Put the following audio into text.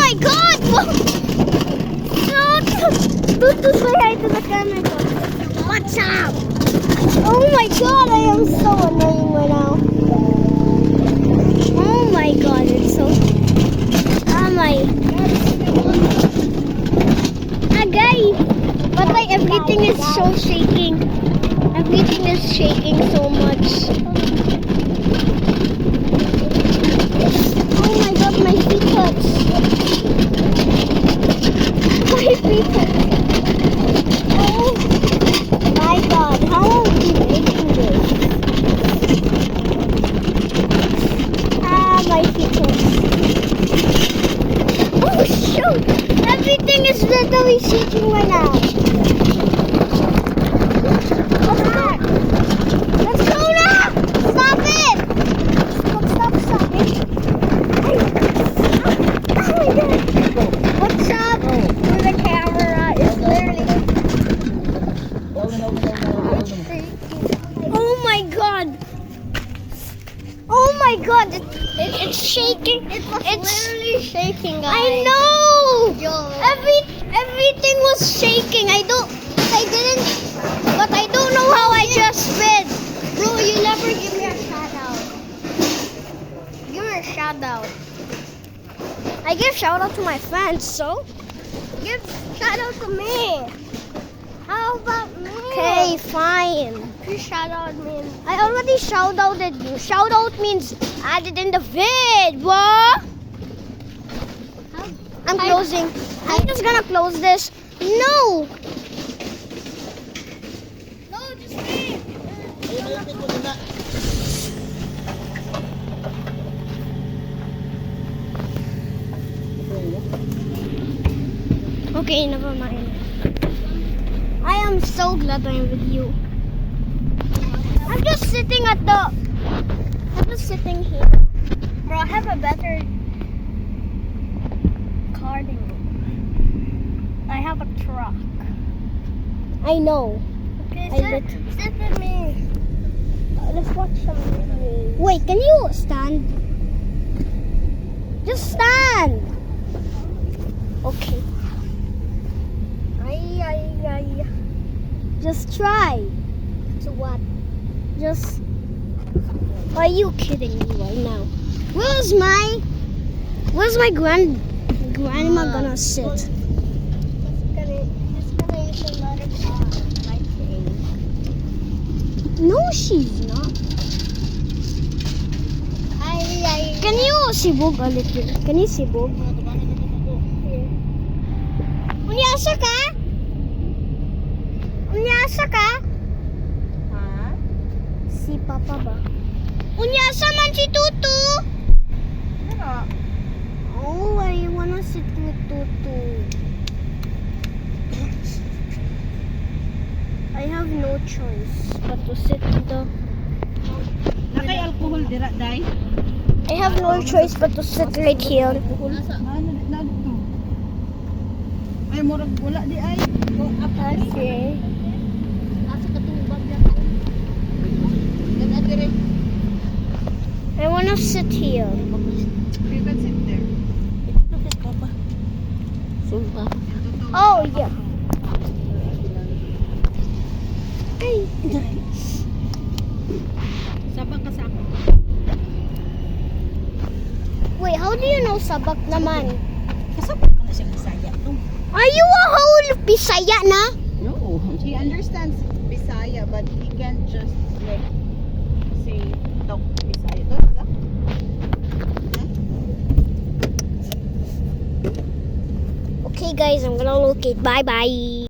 my God! Tutu, say hi to the camera. What's up? Oh my God, I am so annoying right now. Oh my God, it's so... Agay! But like everything is so shaking. Everything is shaking so much. Oh my God, my feet touch. My feet touch. Oh my God, how are we making this? My feet touch. Oh shoot! Everything is literally shaking right now. What's that? Let's go now! Stop it! Stop it! Oh my God! What's up? The camera is literally... Oh my God! Oh my God! It's shaking. It's literally shaking, guys. I know. Everything was shaking. But I don't know how I just spit. Bro, you never give me a shout out. Give me a shout out. I give shout out to my fans, so give shout out to me. How about me? Okay, fine. You shout out me. I already shout outed you. Shout out means added in the vid. What? I'm closing. I'm just gonna close this. No. No, just leave. Okay, never mind. I am so glad I'm with you. I'm just sitting here. Bro, I have a better car than you. I have a truck. I know. Okay, sit with me. Let's watch some movies. Wait, can you stand? Just stand. Okay. Just try. To what? Just... Are you kidding me right now? Where's my grandma gonna sit? Just gonna use another car, I think. No, she's not. Can you sibog a little? Can you sibog? Unyasa ka? Unyasa ka? Ha? Si Papa ba? Unyasa man si Tutu! Ano? Oh, I wanna sit with Tutu. I have no choice but to sit with the... Nakay alcohol dira, day? I have no choice but to sit right here. Ay, murag wala di ay. Okay. I wanna sit here. You can sit there. Oh, yeah. Ay. Sabak ka sa ako. Wait, how do you know sabak naman? Kasabak ko na siya Bisaya. Are you a whole Bisaya na? No, he understands Bisaya, but he can't just like say talk Bisaya. Okay, guys, I'm gonna locate. Bye bye.